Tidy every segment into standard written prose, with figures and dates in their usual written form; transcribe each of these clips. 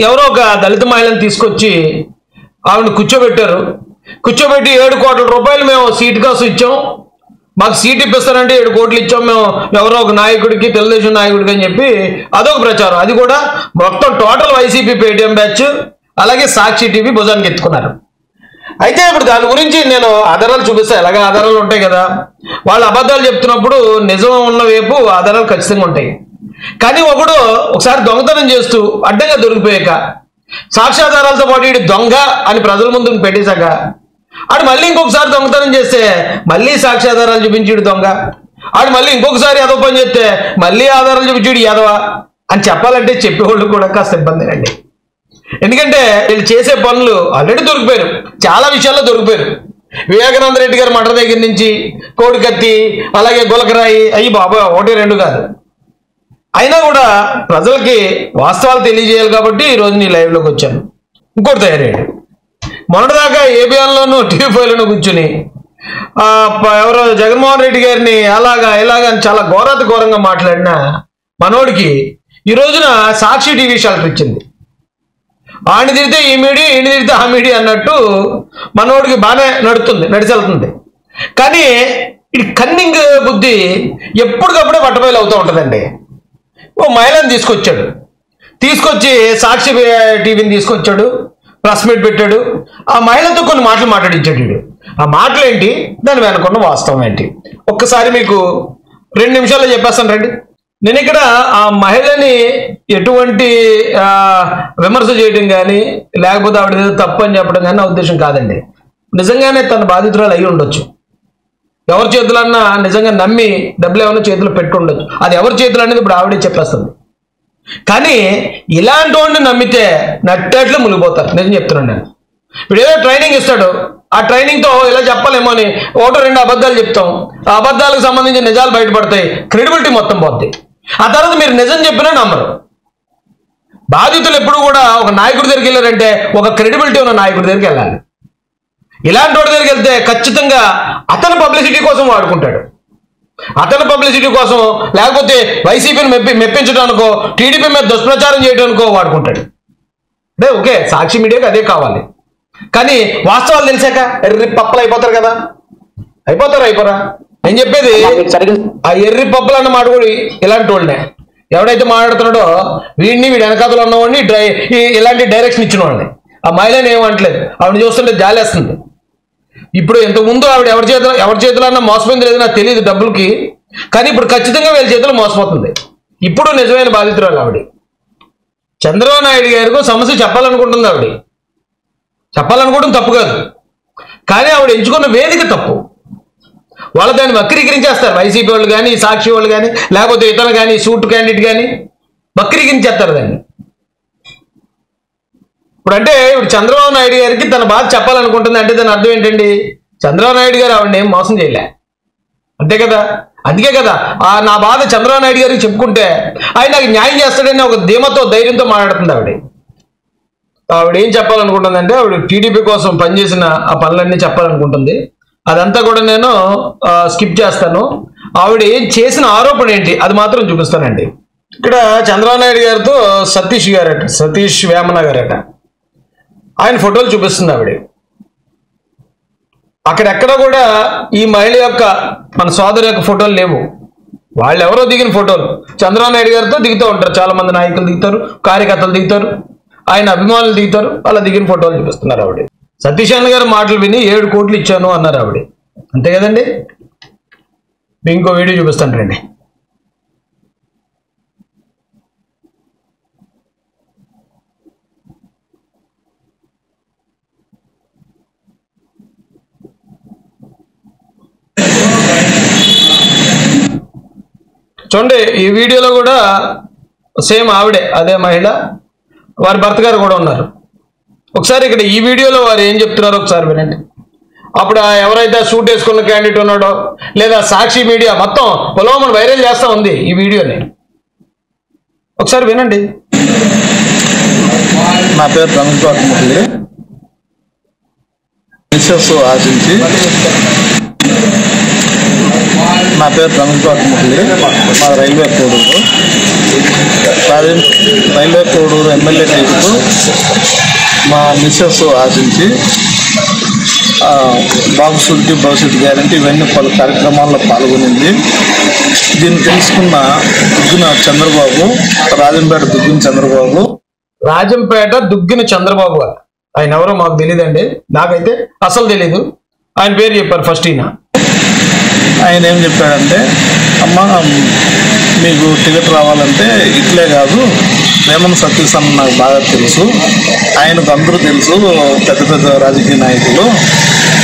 ఎవరో ఒక దళిత మహిళను తీసుకొచ్చి ఆవిడని కూర్చోబెట్టారు. కూర్చోబెట్టి 7 కోట్ల రూపాయలు మేము సీటు కోసం ఇచ్చాం, మాకు సీట్ ఇప్పిస్తారంటే 7 కోట్లు ఇచ్చాం మేము ఎవరో ఒక నాయకుడికి, తెలుగుదేశం నాయకుడికి అని చెప్పి అదొక ప్రచారం. అది కూడా మొత్తం టోటల్ వైసీపీ పేటీఎం బ్యాచ్ అలాగే సాక్షి టీవీ భుజానికి ఎత్తుకున్నారు. అయితే ఇప్పుడు దాని గురించి నేను ఆధారాలు చూపిస్తాను. ఎలాగ ఆధారాలు ఉంటాయి కదా, వాళ్ళు అబద్ధాలు చెప్తున్నప్పుడు నిజం ఉన్న వైపు ఆధారాలు ఖచ్చితంగా ఉంటాయి. కానీ ఒకసారి దొంగతనం చేస్తూ అడ్డంగా దొరికిపోయాక సాక్ష్యాధారాలతో పాటు వీడి దొంగ అని ప్రజల ముందు పెట్టేశాక ఆడు మళ్ళీ ఇంకొకసారి దొంగతనం చేస్తే మళ్ళీ సాక్ష్యాధారాలు చూపించాడు దొంగ, ఆడు మళ్ళీ ఇంకొకసారి యాదవ పని చేస్తే మళ్ళీ ఆధారాలు చూపించాడు యాదవ అని చెప్పాలంటే చెప్పేవాళ్ళు కూడా కాస్త ఇబ్బందినండి. ఎందుకంటే వీళ్ళు చేసే పనులు ఆల్రెడీ దొరికిపోయారు, చాలా విషయాల్లో దొరికిపోయారు. వివేకానంద రెడ్డి గారి మఠ దగ్గర నుంచి కోడికత్తి అలాగే గులకరాయి అయ్యి బాబా 1, 2 కాదు. అయినా కూడా ప్రజలకి వాస్తవాలు తెలియజేయాలి కాబట్టి ఈరోజు నీ లైవ్లోకి వచ్చాను. ఇంకోటి తయారయ్యాడు. మొన్నటిదాకా ఏబిఎన్లోనూ టీవీ5లోనూ కూర్చుని ఎవరో జగన్మోహన్ రెడ్డి గారిని అలాగా ఇలాగా అని చాలా ఘోరంగా మాట్లాడిన మనోడికి ఈ రోజున సాక్షి టీవీ షెల్టర్ ఇచ్చింది. ఆడిని తిరిగితే ఈ మీడియా, ఈయన తిరిగితే ఆ మీడియా అన్నట్టు మనోడికి బాగానే నడిచెళ్తుంది. కానీ ఇది కన్నింగ్ బుద్ధి ఎప్పటికప్పుడే బట్టబయలు అవుతూ ఉంటుందండి. ఓ మహిళను తీసుకొచ్చి సాక్షి టీవీని తీసుకొచ్చాడు, ప్రెస్ మీట్ పెట్టాడు. ఆ మహిళతో కొన్ని మాటలు మాట్లాడించాడు. ఆ మాటలు ఏంటి, దాని వెనుకున్న వాస్తవం ఏంటి ఒక్కసారి మీకు 2 నిమిషాల్లో చెప్పేస్తాను రండి. నేను ఇక్కడ ఆ మహిళని ఎటువంటి విమర్శ చేయడం కానీ లేకపోతే ఆవిడ ఏదో తప్పు అని చెప్పడం కానీ నా ఉద్దేశం కాదండి. నిజంగానే తన బాధితురాలు అయ్యి ఉండొచ్చు, ఎవరి చేతులన్నా నిజంగా నమ్మి డబ్బులు ఏమైనా చేతులు పెట్టి ఉండొచ్చు. అది ఎవరి చేతులు అనేది ఇప్పుడు ఆవిడే చెప్పేస్తుంది. కానీ ఇలాంటి వాడిని నమ్మితే నట్టేట్లు మునిగిపోతారు. నిజం చెప్తున్నాను నేను. ఇప్పుడు ఏదో ట్రైనింగ్ ఇస్తాడు, ఆ ట్రైనింగ్తో ఇలా చెప్పాలేమో అని 1-2 అబద్ధాలు చెప్తాం. ఆ అబద్ధాలకు సంబంధించిన నిజాలు బయటపడతాయి, క్రెడిబిలిటీ మొత్తం పోద్ది. ఆ తర్వాత మీరు నిజం చెప్పినా నమ్మరు. బాధితులు ఎప్పుడు కూడా ఒక నాయకుడి దగ్గరికి వెళ్ళారంటే ఒక క్రెడిబిలిటీ ఉన్న నాయకుడి దగ్గరికి వెళ్ళాలి. ఇలాంటి వాడి దగ్గరికి వెళ్తే ఖచ్చితంగా అతని పబ్లిసిటీ కోసం వాడుకుంటాడు, అతని పబ్లిసిటీ కోసం లేకపోతే వైసీపీని మెప్పించడానికో టీడీపీ మీద దుష్ప్రచారం చేయడానికో వాడుకుంటాడు. అంటే ఓకే, సాక్షి మీడియాకి అదే కావాలి. కానీ వాస్తవాలు తెలిసాక ఎర్రి పప్పలు అయిపోతారు కదా. అయిపోరా? నేను చెప్పేది ఆ ఎర్రి పప్పులు అన్న మాట కూడా ఇలాంటి వాళ్ళనే. ఎవడైతే మాట్లాడుతున్నాడో వీడి వెనకాతలు ఉన్నవాడిని ఇలాంటి డైరెక్షన్ ఇచ్చిన వాడిని. ఆ మహిళని ఏమంటలేదు, ఆవిడ చూస్తుంటే జాలేస్తుంది. ఇప్పుడు ఇంతకుముందు ఆవిడ ఎవరి చేతిలో అన్నా మోసపోయింది లేదు నాకు తెలియదు డబ్బులకి, కానీ ఇప్పుడు ఖచ్చితంగా వీళ్ళ చేతిలో మోసపోతుంది. ఇప్పుడు నిజమైన బాధితురాలు ఆవిడ. చంద్రబాబు నాయుడు గారికి సమస్య చెప్పాలనుకుంటుంది ఆవిడ. చెప్పాలనుకోవడం తప్పు కాదు, కానీ ఆవిడ ఎంచుకున్న వేదిక తప్పు. వాళ్ళు దాన్ని వక్రీకరించేస్తారు. వైసీపీ వాళ్ళు కానీ, సాక్షి వాళ్ళు కానీ, లేకపోతే ఇతను కానీ, సూట్ క్యాండిడేట్ కానీ వక్రీకరించేస్తారు దాన్ని. ఇప్పుడు చంద్రబాబు నాయుడు గారికి తన బాధ చెప్పాలనుకుంటుంది అంటే దాని అర్థం ఏంటండి? చంద్రబాబు నాయుడు గారు ఆవిడని ఏం మోసం చేయలే, అంతే కదా. అందుకే కదా నా బాధ చంద్రబాబు నాయుడు గారికి చెప్పుకుంటే ఆయన నాకు న్యాయం చేస్తాడని ఒక ధీమతో ధైర్యంతో మాట్లాడుతుంది ఆవిడ. ఆవిడ ఏం చెప్పాలనుకుంటుందంటే ఆవిడ టీడీపీ కోసం పనిచేసిన ఆ పనులన్నీ చెప్పాలనుకుంటుంది. అదంతా కూడా నేను స్కిప్ చేస్తాను. ఆవిడ ఏం చేసిన ఆరోపణ ఏంటి అది మాత్రం చూపిస్తానండి. ఇక్కడ చంద్రబాబు నాయుడు గారితో సతీష్ వేమన గారట, ఆయన ఫోటోలు చూపిస్తుంది ఆవిడ. అక్కడెక్కడ కూడా ఈ మహిళ యొక్క మన సోదరు యొక్క ఫోటోలు లేవు. వాళ్ళు ఎవరో దిగిన ఫోటోలు చంద్రబాబు నాయుడు గారితో దిగుతూ ఉంటారు. చాలా మంది నాయకులు దిగుతారు, కార్యకర్తలు దిగుతారు, ఆయన అభిమానులు దిగుతారు. అలా దిగిన ఫోటోలు చూపిస్తున్నారు ఆవిడ. సతీష్ అన్న గారు మాటలు విని 7 కోట్లు ఇచ్చాను అన్నారు ఆవిడ, అంతే కదండి. ఇంకో వీడియో చూపిస్తాను రండి. చూడండి, ఈ వీడియోలో కూడా సేమ్ ఆవిడే, అదే మహిళ, వారి భర్త గారు కూడా ఉన్నారు. ఒకసారి ఇక్కడ ఈ వీడియోలో వారు ఏం చెప్తున్నారో ఒకసారి వినండి. అప్పుడు ఎవరైతే సూట్ వేసుకున్న క్యాండిడేట్ ఉన్నాడో లేదా సాక్షి మీడియా మొత్తం పొలవమని వైరల్ చేస్తూ ఉంది ఈ వీడియోని, ఒకసారి వినండి. నా పేరు రమేష్ మిస్సెస్ ఆశించి నా పేరు రమేష్ మురళి, మా railway Koduru. Railway Koduru MLA ticket మా మిస్సెస్ ఆశించి బాబు షూరిటీ భవిష్యత్ గ్యారంటీ ఇవన్నీ పలు కార్యక్రమాల్లో పాల్గొనింది. దీన్ని తెలుసుకున్న దుగ్గిన చంద్రబాబు, రాజంపేట దుగ్గిన చంద్రబాబు, రాజంపేట దుగ్గిన చంద్రబాబు గారు ఆయన ఎవరో మాకు తెలియదండి, నాకైతే అసలు తెలీదు. ఆయన పేరు చెప్పారు ఫస్ట్. ఆయన ఏం చెప్పాడంటే, అమ్మ మీకు టికెట్ రావాలంటే ఇట్లే కాదు, వేమన సతీష్ అన్న నాకు బాగా తెలుసు, ఆయనకు అందరూ తెలుసు, పెద్ద పెద్ద రాజకీయ నాయకులు,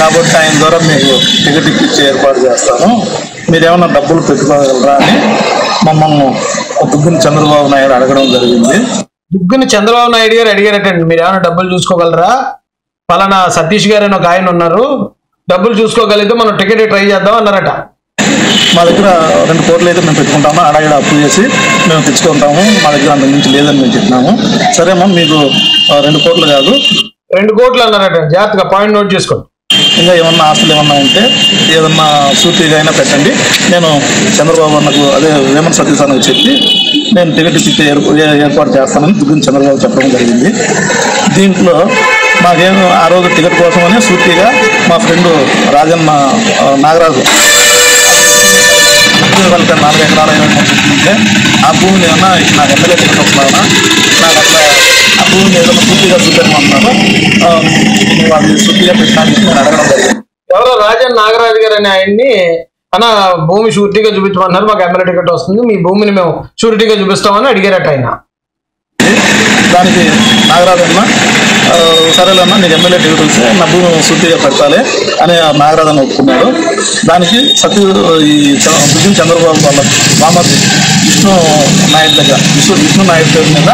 కాబట్టి ఆయన ద్వారా మీకు టికెట్ ఇప్పించి ఏర్పాటు చేస్తాను, మీరేమన్నా డబ్బులు పెట్టుకోగలరా అని మమ్మల్ని దుగ్గిన చంద్రబాబు నాయుడు అడగడం జరిగింది. దుగ్గిన చంద్రబాబు నాయుడు గారు అడిగారటండి, మీరు ఏమైనా డబ్బులు చూసుకోగలరా, పలానా సతీష్ గారు అని ఒక ఆయన ఉన్నారు, డబ్బులు చూసుకోగలిగితే మనం టికెట్ ట్రై చేద్దాం అన్నారట. మా దగ్గర 2 కోట్లు అయితే మేము పెట్టుకుంటాము, అడగడ అప్పు చేసి మేము తెచ్చుకుంటాము, మా దగ్గర అంత మించి లేదని మేము చెప్పినాము. సరేమో మీకు 2 కోట్లు కాదు 2 కోట్లు అన్నారట. జాగ్రత్తగా పాయింట్ నోట్ చేసుకోండి. ఇంకా ఏమన్నా ఆస్తులు ఏమన్నా ఉంటే ఏదన్నా సూటిగా అయినా పెట్టండి, నేను చంద్రబాబు అన్నకు అదే వేమన సతీష్ అన్నకు చెప్పి నేను టికెట్ ఇచ్చి ఏర్పాటు చేస్తానని దుగ్గిన చంద్రబాబు చెప్పడం జరిగింది. దీంట్లో మాకేం ఆ రోజు టికెట్ కోసమని సూటిగా మా ఫ్రెండ్ రాజన్న నాగరాజు 4 ఎకరాల ఉంటే ఆ భూమిని ఏమన్నా నాకు ఎమ్మెల్యే టికెట్ వస్తున్నానా, నాకు అట్లా ఆ భూమిని ఏదైనా పూర్తిగా చూపెట్టమన్నారు, వాళ్ళు శుద్ధిగా పెట్టడానికి నేను అడగడం జరిగింది. ఎవరో రాజన్ నాగరాజు గారు అని ఆయన్ని అన్న భూమి షూరిటీగా చూపించమన్నారు, మాకు ఎమ్మెల్యే టికెట్ వస్తుంది, మీ భూమిని మేము షూరిటీగా చూపిస్తామని అడిగారట ఆయన. దానికి నాగరాజు అన్న సరేలన్నా నీకు ఎమ్మెల్యే టికెట్ వస్తే నా భూమి శుద్ధిగా పెడతాలే అని నాగరాజు అన్న ఒప్పుకున్నాడు. దానికి దుగ్గిన చంద్రబాబు వాళ్ళ బామర్ది విష్ణు నాయుడు దగ్గర విష్ణు నాయుడు పేరు మీద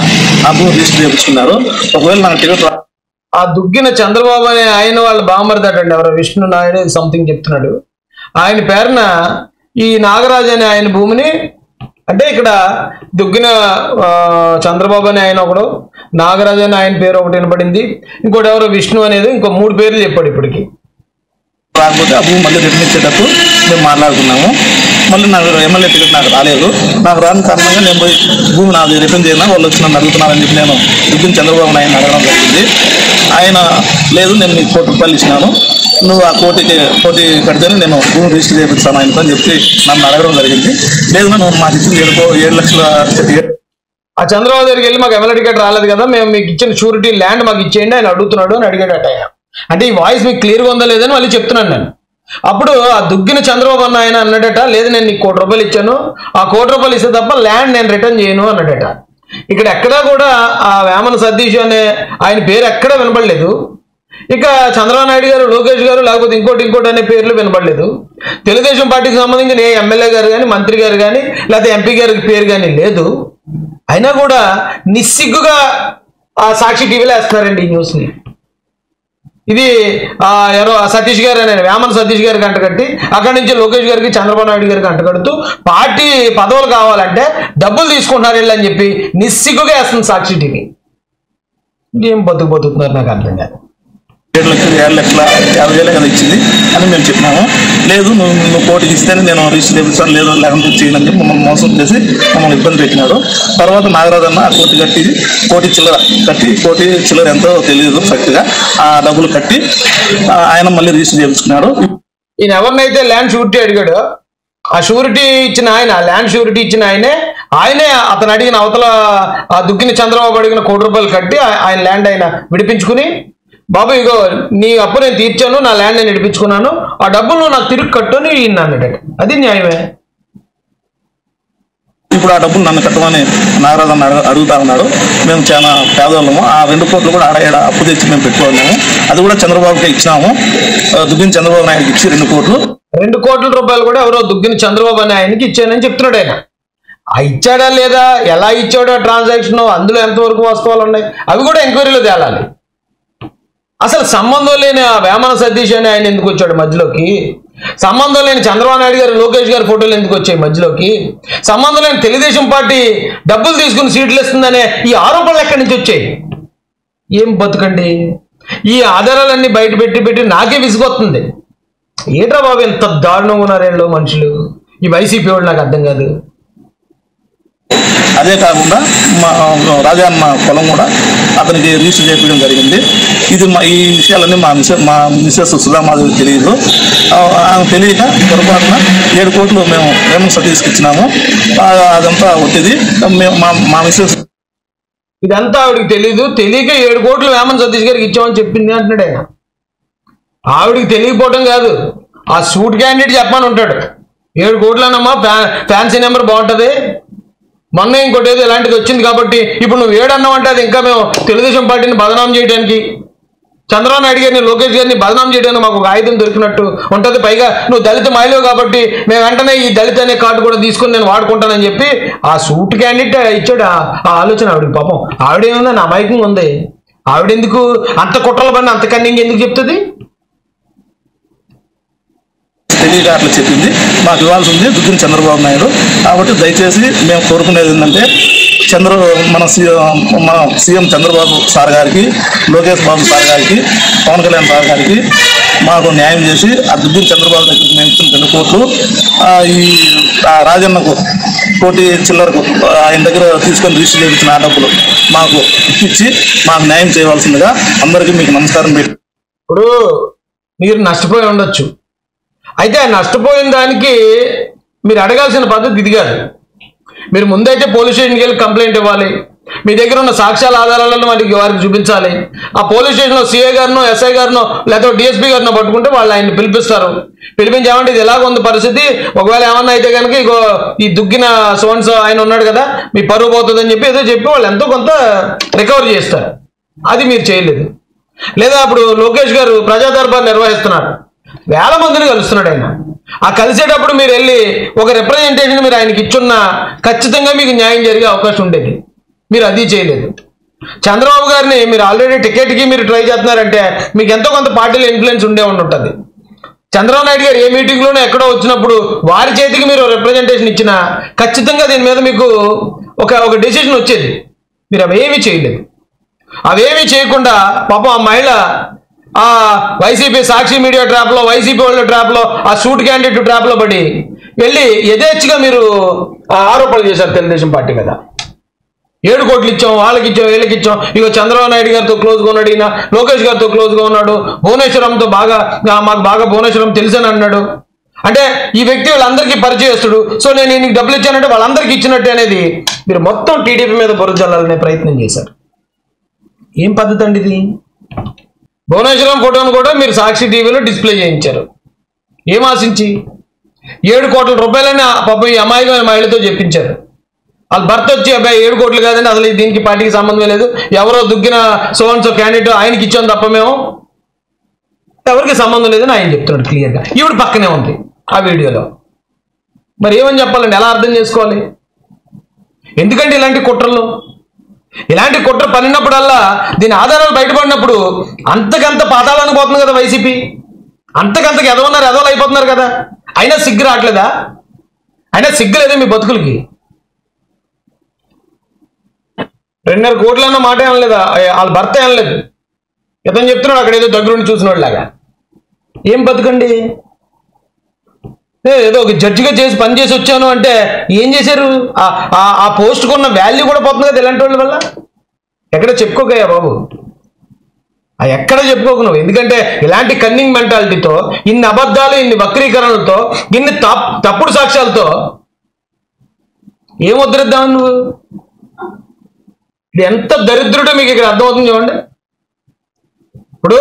ఆ భూమి రిజిస్టర్ చేయించుకున్నారు. ఒకవేళ నాకు టికెట్ ఆ దుగ్గిన చంద్రబాబు అనే ఆయన వాళ్ళ బామర్ది అటండి, ఎవరో విష్ణు నాయుడు సంథింగ్ చెప్తున్నాడు, ఆయన పేరున ఈ నాగరాజు అనే ఆయన భూమిని, అంటే ఇక్కడ దుగ్గిన చంద్రబాబు అనే ఆయన ఒకడు, నాగరాజు అని ఆయన పేరు ఒకటి వినపడింది, ఇంకోటి ఎవరో విష్ణు అనేది, ఇంకో 3 పేర్లు చెప్పాడు. ఇప్పటికి రాకపోతే ఆ భూమి మళ్ళీ రిటర్న్ ఇచ్చేటప్పుడు మేము మాట్లాడుకున్నాము. మళ్ళీ నాకు ఎమ్మెల్యే టికెట్ నాకు రాలేదు, నాకు రాని కారణంగా నేను పోయి భూమి నాకు రిటర్న్ చేయనా, వాళ్ళు వచ్చి నన్ను అడుగుతున్నారని చెప్పి నేను దుగ్గిన చంద్రబాబు నాయుడు అడగడం జరిగింది. ఆయన లేదు నేను నీకు 1 కోటి రూపాయలు ఇచ్చినాను, నువ్వు ఆ కోటి కడితేనే నేను భూమి రిజిస్టర్ చేపిస్తాను ఆయనతో అని చెప్పి నన్ను అడగడం జరిగింది. లేదు నువ్వు మాకు ఇచ్చింది 7 లక్షల టికెట్. ఆ చంద్రబాబు దగ్గరికి వెళ్ళి మాకు ఎమ్మెల్యే టికెట్ రాలేదు కదా, మేము మీకు ఇచ్చిన షూరిటీ ల్యాండ్ మాకు ఇచ్చేయండి ఆయన అడుగుతున్నాడు అని అడిగాడట ఆయన. అంటే ఈ వాయిస్ మీకు క్లియర్గా ఉందా లేదని మళ్ళీ చెప్తున్నాను నేను. అప్పుడు ఆ దుగ్గిన చంద్రబాబు అన్న ఆయన అన్నాడట, లేదు నేను నీకు 1 కోటి రూపాయలు ఇచ్చాను, ఆ 1 కోటి రూపాయలు ఇస్తే తప్ప ల్యాండ్ నేను రిటర్న్ చేయను అన్నాడట. ఇక్కడ ఎక్కడా కూడా ఆ వేమన సతీష్ అనే ఆయన పేరు ఎక్కడా వినపడలేదు. ఇక చంద్రబాబు నాయుడు గారు, లోకేష్ గారు, లేకపోతే ఇంకోటి అనే పేర్లు వినపడలేదు. తెలుగుదేశం పార్టీకి సంబంధించిన ఏ ఎమ్మెల్యే గారు కానీ, మంత్రి గారు కానీ, లేకపోతే ఎంపీ గారికి పేరు కానీ లేదు. అయినా కూడా నిస్సిగ్గుగా ఆ సాక్షి టీవీలో వేస్తున్నారండి ఈ న్యూస్ని. ఇది ఎవరో సతీష్ గారు అనే వేమన సతీష్ గారికి అంటగట్టి అక్కడి నుంచి లోకేష్ గారికి, చంద్రబాబు నాయుడు గారికి అంటగడుతూ పార్టీ పదవులు కావాలంటే డబ్బులు తీసుకుంటున్నారు వీళ్ళు అని చెప్పి నిస్సిగ్గుగా వేస్తుంది సాక్షి టీవీ. ఏం బతుకుతున్నారు నాకు అర్థం కాదు. 7,50,000 కదా ఇచ్చింది అని మేము చెప్పినాము. లేదు నువ్వు కోటికి ఇస్తేనే నేను రిజిస్టర్ చేపిస్తాను, లేదు లేకుండా చేయనని చెప్పి మమ్మల్ని మోసం చేసి మమ్మల్ని ఇబ్బంది పెట్టినాడు. తర్వాత నాగరాజు అన్న ఆ కోటి చిల్లర ఎంతో తెలియదు కరెక్ట్గా, ఆ డబ్బులు కట్టి ఆయన మళ్ళీ రిజిస్టర్ చేయించుకున్నాడు. ఈయన ఎవరినైతే ల్యాండ్ షూరిటీ అడిగాడో ఆ షూరిటీ ఇచ్చిన ఆయన, ల్యాండ్ షూరిటీ ఇచ్చిన ఆయనే అతను అడిగిన అవతల ఆ దుగ్గిన చంద్రబాబు అడిగిన 1 కోటి రూపాయలు కట్టి ఆయన ల్యాండ్ ఆయన విడిపించుకుని, బాబు ఇగో నీ అప్పు నేను తీర్చాను, నా ల్యాండ్ నేను విడిపించుకున్నాను, ఆ డబ్బులు నువ్వు నాకు తిరిగి కట్టుని ఈయన అన్నాడు. అది న్యాయమే. ఇప్పుడు ఆ డబ్బులు నన్ను కట్టమని నాగరాజు అన్న అడుగుతా ఉన్నాడు. మేము చాలా పేదవాళ్ళము, ఆ 2 కోట్లు కూడా ఆడ అప్పు తెచ్చి మేము పెట్టుకున్నాము, అది కూడా చంద్రబాబుకే ఇచ్చినాము. దుగ్గిన చంద్రబాబు నాయుడుకి ఇచ్చి 2 కోట్లు 2 కోట్ల రూపాయలు కూడా ఎవరో దుగ్గిన చంద్రబాబు అనే ఆయనకి ఇచ్చానని చెప్తున్నాడు ఆయన. ఇచ్చాడా లేదా, ఎలా ఇచ్చాడో ట్రాన్సాక్షన్, అందులో ఎంతవరకు వాస్తవాలు ఉన్నాయి అవి కూడా ఎంక్వైరీలో తేలాలి. అసలు సంబంధం లేని ఆ వేమన సతీష్ అని ఆయన ఎందుకు వచ్చాడు మధ్యలోకి? సంబంధం లేని చంద్రబాబు నాయుడు గారు, లోకేష్ గారి ఫోటోలు ఎందుకు వచ్చాయి మధ్యలోకి? సంబంధం లేని తెలుగుదేశం పార్టీ డబ్బులు తీసుకుని సీట్లు ఇస్తుందనే ఈ ఆరోపణలు ఎక్కడి నుంచి వచ్చాయి? ఏం బతుకండి. ఈ ఆధారాలన్నీ బయట పెట్టి నాకే విసుగొస్తుంది. ఏంట్రా బాబు ఎంత దారుణంగా ఉన్నారు వీళ్ళు మనుషులు. ఈ వైసీపీ వాళ్ళు నాకు అర్థం కాదు. అదే కాకుండా మా రాజన్న పొలం కూడా అతనికి రిజిస్టర్ చేయించడం జరిగింది. ఈ విషయాలన్నీ మా మిస్సెస్ సుధామాధవి తెలియదు. ఆమె తెలియక పొరపాటున 7 కోట్లు మేము రేవంత్ సతీష్కి ఇచ్చినాము. అదంతా ఒత్తిది మా మిస్సెస్ ఇదంతా ఆవిడికి తెలీదు. తెలియక 7 కోట్లు వేమన్ సతీష్ గారికి ఇచ్చామని చెప్పింది అంటున్నాడు ఆయన. ఆవిడికి తెలియకపోవడం కాదు, ఆ సూట్ క్యాండిడేట్ చెప్పమని ఉంటాడు. 7 కోట్లనమ్మా, ఫ్యాన్సీ నెంబర్ బాగుంటుంది, మొన్న ఇంకోటి ఏదో ఇలాంటిది వచ్చింది కాబట్టి ఇప్పుడు నువ్వు 7 అన్నావు అంటే అది ఇంకా మేము తెలుగుదేశం పార్టీని బదనాం చేయడానికి, చంద్రబాబు నాయుడు గారిని, లోకేష్ గారిని బదనాం చేయడానికి మాకు ఒక ఆయుధం దొరికినట్టు ఉంటుంది. పైగా నువ్వు దళిత మహిళవు కాబట్టి మేము వెంటనే ఈ దళిత అనే కార్డు కూడా తీసుకొని నేను వాడుకుంటానని చెప్పి ఆ సూట్ క్యాండిడేట్ ఇచ్చాడు. ఆ ఆలోచన ఆవిడకి పాపం. ఆవిడేముందని అమాయకంగా ఉంది. ఆవిడెందుకు అంత కుట్రల పని, అంత కన్నింగ్ ఎందుకు చెప్తుంది? తెలియక అట్లా చెప్పింది. మాకు ఇవ్వాల్సి ఉంది దుద్దిన చంద్రబాబు నాయుడు. కాబట్టి దయచేసి మేము కోరుకునేది ఏంటంటే మన సీఎం చంద్రబాబు సార్ గారికి, లోకేష్ బాబు సార్ గారికి, పవన్ కళ్యాణ్ సార్ గారికి మాకు న్యాయం చేసి ఆ దుద్దిన చంద్రబాబు దగ్గరికి మేము ఇచ్చిన 2 కోట్లు ఈ రాజన్నకు 1 కోటి చిల్లరకు ఆయన దగ్గర తీసుకొని రిజిస్టర్ చేయించిన ఆ డబ్బులు మాకు ఇప్పించి మాకు న్యాయం చేయవలసిందిగా అందరికీ మీకు నమస్కారం పెట్టి. ఇప్పుడు మీరు నష్టపోయి ఉండొచ్చు, అయితే ఆ నష్టపోయిన దానికి మీరు అడగాల్సిన పద్ధతి ఇది కాదు. మీరు ముందైతే పోలీస్ స్టేషన్కి వెళ్ళి కంప్లైంట్ ఇవ్వాలి. మీ దగ్గర ఉన్న సాక్ష్యాల ఆధారాలను వారికి చూపించాలి. ఆ పోలీస్ స్టేషన్లో సిఐ గారినో, ఎస్ఐ గారినో, లేకపోతే డిఎస్పీ గారినో పట్టుకుంటే వాళ్ళు ఆయన్ని పిలిపిస్తారు. పిలిపించామంటే ఇది ఎలాగ ఉంది పరిస్థితి, ఒకవేళ ఏమన్నా అయితే కనుక ఇగో ఈ దుగ్గిన సోన్స్ ఆయన ఉన్నాడు కదా, మీ పరువు పోతుందని చెప్పి ఏదో చెప్పి వాళ్ళు ఎంతో కొంత రికవర్ చేస్తారు. అది మీరు చేయలేదు. లేదా అప్పుడు లోకేష్ గారు ప్రజా దర్బార్ నిర్వహిస్తున్నారు, వేల మందిని కలుస్తున్నాడు ఆయన. ఆ కలిసేటప్పుడు మీరు వెళ్ళి ఒక రిప్రజెంటేషన్ మీరు ఆయనకి ఇచ్చున్నా ఖచ్చితంగా మీకు న్యాయం జరిగే అవకాశం ఉండేది. మీరు అది చేయలేదు. చంద్రబాబు గారిని మీరు ఆల్రెడీ టికెట్కి మీరు ట్రై చేస్తున్నారంటే మీకు ఎంతో కొంత పార్టీలో ఇన్ఫ్లుయెన్స్ ఉండే ఉంటుంది. చంద్రబాబు నాయుడు గారు ఏ మీటింగ్లోనే ఎక్కడో వచ్చినప్పుడు వారి చేతికి మీరు రిప్రజెంటేషన్ ఇచ్చినా ఖచ్చితంగా దీని మీద మీకు ఒక డెసిషన్ వచ్చేది. మీరు అవేమీ చేయలేదు. అవేమీ చేయకుండా పాపం ఆ మహిళ ఆ వైసీపీ సాక్షి మీడియా ట్రాప్లో, వైసీపీ వాళ్ళ ట్రాప్లో, ఆ సూట్ క్యాండిడేట్ ట్రాప్లో పడి వెళ్ళి యథేచ్ఛగా మీరు ఆరోపణలు చేశారు తెలుగుదేశం పార్టీ మీద. 7 కోట్లు ఇచ్చాం, వాళ్ళకి ఇచ్చాం, వీళ్ళకి ఇచ్చాం. ఇక చంద్రబాబు నాయుడు గారితో క్లోజ్గా ఉన్నాడు, ఈయన లోకేష్ గారితో క్లోజ్గా ఉన్నాడు, భువనేశ్వరంతో మాకు బాగా భువనేశ్వరం తెలుసని అన్నాడు. అంటే ఈ వ్యక్తి వాళ్ళందరికీ పరిచయస్తుడు, సో నేను నీకు డబ్బులు ఇచ్చానంటే వాళ్ళందరికీ ఇచ్చినట్టు అనేది మీరు మొత్తం టీడీపీ మీద బురద జల్లాలనే ప్రయత్నం చేశారు. ఏం పద్ధతి అండి ఇది? భువనేశ్వరం ఫోటోను కూడా మీరు సాక్షి టీవీలో డిస్ప్లే చేయించారు. ఏం ఆశించి? 7 కోట్ల రూపాయలని పాపం ఈ అమాయకమైన మహిళతో చెప్పించారు. వాళ్ళ భర్త వచ్చి అబ్బాయి 7 కోట్లు కాదండి, అసలు దీనికి పార్టీకి సంబంధం లేదు, ఎవరో దుగ్గిన సోన్సో క్యాండిడేట్ ఆయనకి ఇచ్చాం తప్ప మేము ఎవరికి సంబంధం లేదని ఆయన చెప్తున్నాడు క్లియర్గా. ఈవిడ పక్కనే ఉంది ఆ వీడియోలో. మరి ఏమని చెప్పాలండి? ఎలా అర్థం చేసుకోవాలి? ఎందుకంటే ఇలాంటి కుట్ర పడినప్పుడల్లా దీని ఆధారాలు బయటపడినప్పుడు అంతకంత పాతాళానికి పోతుంది కదా వైసీపీ. అంతకంతకు ఎదవలు అయిపోతున్నారు కదా. అయినా సిగ్గు రావట్లేదా? అయినా సిగ్గు లేదా మీ బతుకులకి? 2.5 కోట్లు అన్న మాట ఏమలేదా? వాళ్ళ భర్త ఏమలేదు, ఇతను చెప్తున్నాడు అక్కడ ఏదో దగ్గరుండి చూసినోళ్ళలాగా. ఏం బతుకండి? ఏదో ఒక జడ్జిగా చేసి పని చేసి వచ్చాను అంటే ఏం చేశారు? ఆ పోస్ట్కు ఉన్న వాల్యూ కూడా పోతుంది కదా ఇలాంటి వాళ్ళ వల్ల. ఎక్కడ చెప్పుకోకయ్యా బాబు, ఎక్కడ చెప్పుకోకు నువ్వు. ఎందుకంటే ఇలాంటి కన్నింగ్ మెంటాలిటీతో, ఇన్ని అబద్ధాలు, ఇన్ని వక్రీకరణలతో, ఇన్ని తప్పుడు సాక్ష్యాలతో ఏం వదిలేద్దామని నువ్వు? ఇది ఎంత దరిద్రుడో మీకు ఇక్కడ అర్థమవుతుంది చూడండి. ఇప్పుడు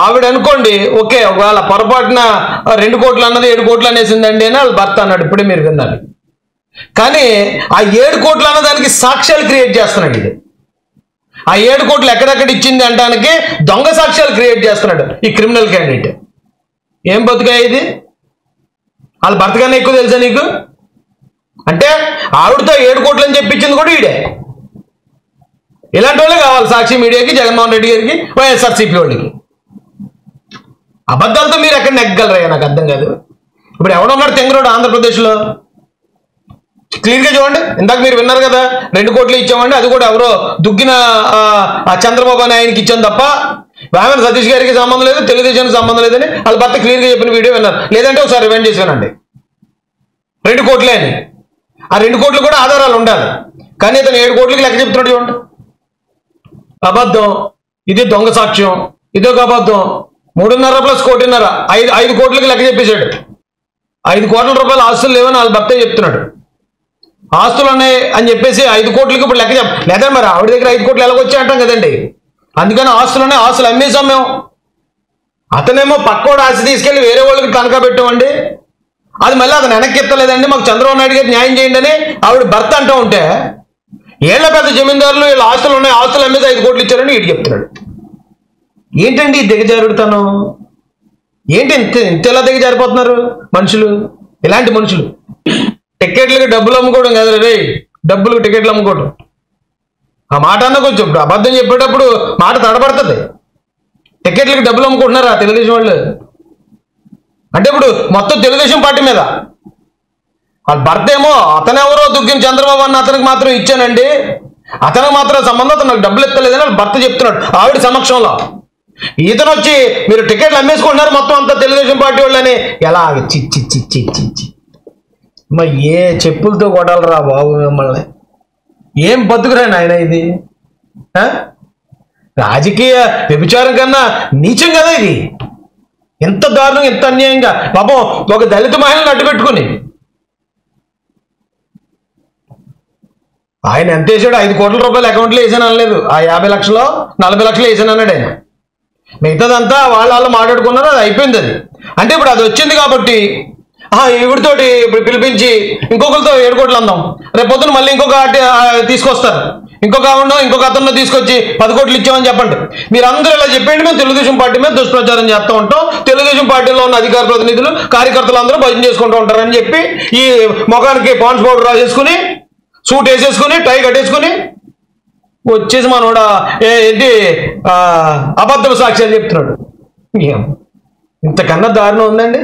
ఆవిడ అనుకోండి, ఓకే, ఒకవేళ పొరపాటున 2 కోట్లు అన్నది 7 కోట్లు అనేసిందండి అని వాళ్ళ భర్త అన్నాడు, ఇప్పుడే మీరు విన్నారు. కానీ ఆ 7 కోట్లు అన్నదానికి సాక్ష్యాలు క్రియేట్ చేస్తున్నాడు ఇది. ఆ 7 కోట్లు ఎక్కడెక్కడ ఇచ్చింది అంటానికి దొంగ సాక్ష్యాలు క్రియేట్ చేస్తున్నాడు ఈ క్రిమినల్ క్యాండిడేట్. ఏం బతుకా ఇది? వాళ్ళ భర్త కన్నా ఎక్కువ తెలుసా నీకు? అంటే ఆవిడతో 7 కోట్లు అని చెప్పించింది కూడా ఈడే. ఇలాంటి వాళ్ళే కావాలి సాక్షి మీడియాకి, జగన్మోహన్ రెడ్డి గారికి, వైఎస్ఆర్సీపీ వాళ్ళకి. అబద్ధాలతో మీరు ఎక్కడ నెగ్గలరయ్యా? నాకు అర్థం కాదు. ఇప్పుడు ఎవడున్నాడు తెంగరోడు ఆంధ్రప్రదేశ్లో? క్లియర్గా చూడండి. ఇందాక మీరు విన్నారు కదా, 2 కోట్లు ఇచ్చామండి, అది కూడా ఎవరో దుగ్గిన చంద్రబాబు అని ఆయనకి ఇచ్చాం తప్ప వేమన సతీష్ గారికి సంబంధం లేదు, తెలుగుదేశానికి సంబంధం లేదని వాళ్ళ భర్త క్లియర్గా చెప్పిన వీడియో విన్నారు. లేదంటే ఒకసారి రివైండ్ చేసి వినండి. 2 కోట్లే అని. ఆ 2 కోట్లు కూడా ఆధారాలు ఉండాలి. కానీ ఇతను 7 కోట్లకి లెక్క చెప్తున్నాడు చూడండి. అబద్ధం. ఇది దొంగ సాక్ష్యం. ఇదొక అబద్ధం. 3.5 + 1.5 5 కోట్లకి లెక్క చెప్పేశాడు. 5 కోట్ల రూపాయల ఆస్తులు లేవని వాళ్ళ భర్తే చెప్తున్నాడు. ఆస్తులు ఉన్నాయి అని చెప్పేసి 5 కోట్లకి ఇప్పుడు లెక్క లేదా మరి ఆవిడ దగ్గర 5 కోట్లు ఎలాగొచ్చాయి అంటాం కదండి. అందుకని ఆస్తులున్నాయి, ఆస్తులు అమ్మేసాం మేము. అతనేమో పక్కోడు ఆస్తి తీసుకెళ్లి వేరే వాళ్ళకి తనఖా పెట్టామండి. అది మళ్ళీ అతను వెనక్కి ఎత్తలేదండి, మాకు చంద్రబాబు నాయుడు గారు న్యాయం చేయండి అని ఆవిడ భర్త అంటూ ఉంటే, ఏళ్ల పెద్ద జమీందారులు వీళ్ళ ఆస్తులు ఉన్నాయి, ఆస్తులు అమ్మేసి 5 కోట్లు ఇచ్చారని వీడు చెప్తున్నాడు. ఏంటండి దిగజారుడుతాను? ఏంటి ఇంత ఎలా దిగజారిపోతున్నారు మనుషులు? ఇలాంటి మనుషులు టికెట్లకి డబ్బులు అమ్ముకోవడం కదా రే, డబ్బులు టికెట్లు అమ్ముకోవడం. ఆ మాట అన్న కొంచెం ఇప్పుడు అబద్ధం చెప్పేటప్పుడు మాట తడబడుతుంది. టికెట్లకి డబ్బులు అమ్ముకుంటున్నారా తెలుగుదేశం వాళ్ళు? అంటే ఇప్పుడు మొత్తం తెలుగుదేశం పార్టీ మీద వాళ్ళ భర్త ఏమో అతనెవరో దుగ్గిన చంద్రబాబు అన్న అతనికి మాత్రం ఇచ్చానండి, అతనికి మాత్రం సంబంధం, అతను నాకు డబ్బులు ఎత్తలేదని వాళ్ళ భర్త చెప్తున్నాడు ఆవిడ సమక్షంలో. ఇతను వచ్చి మీరు టికెట్లు అమ్మేసుకుంటున్నారు మొత్తం అంతా తెలుగుదేశం పార్టీ వాళ్ళని ఎలా చిచ్చి మరి ఏ చెప్పులతో కొట్టాలరా బాబు మిమ్మల్ని? ఏం బతుకురా నాయన ఇది? రాజకీయ వ్యభిచారం కన్నా నీచం కదా ఇది. ఎంత దారుణం, ఎంత అన్యాయంగా పాపం ఒక దళిత మహిళను అడ్డు పెట్టుకుని ఆయన ఎంత వేసాడు? 5 కోట్ల రూపాయలు అకౌంట్లో వేసాను అనలేదు. ఆ 50 లక్షలు 40 లక్షలు వేసాను అన్నాడు ఆయన. మిగతాదంతా వాళ్ళు మాట్లాడుకున్నారు, అది అయిపోయింది. అది అంటే ఇప్పుడు అది వచ్చింది కాబట్టి ఈవిడితోటి ఇప్పుడు పిలిపించి ఇంకొకరితో 7 కోట్లు అందాం, రేపు పొద్దున మళ్ళీ ఇంకొక తీసుకొస్తారు, ఇంకొక అతను తీసుకొచ్చి 10 కోట్లు ఇచ్చామని చెప్పండి. మీరు అందరూ ఇలా చెప్పండి, మేము తెలుగుదేశం పార్టీ మీద దుష్ప్రచారం చేస్తూ ఉంటాం, తెలుగుదేశం పార్టీలో ఉన్న అధికార ప్రతినిధులు కార్యకర్తలు అందరూ భజన చేసుకుంటూ ఉంటారని చెప్పి ఈ ముఖానికి పాన్స్ పౌడర్ రాసేసుకుని సూట్ వేసేసుకుని టై కట్టేసుకుని వచ్చేసి మనోడా ఏంటి అబద్ధ సాక్ష్యాలు చెప్తున్నాడు. ఇంతకన్నా దారుణం ఉందండి?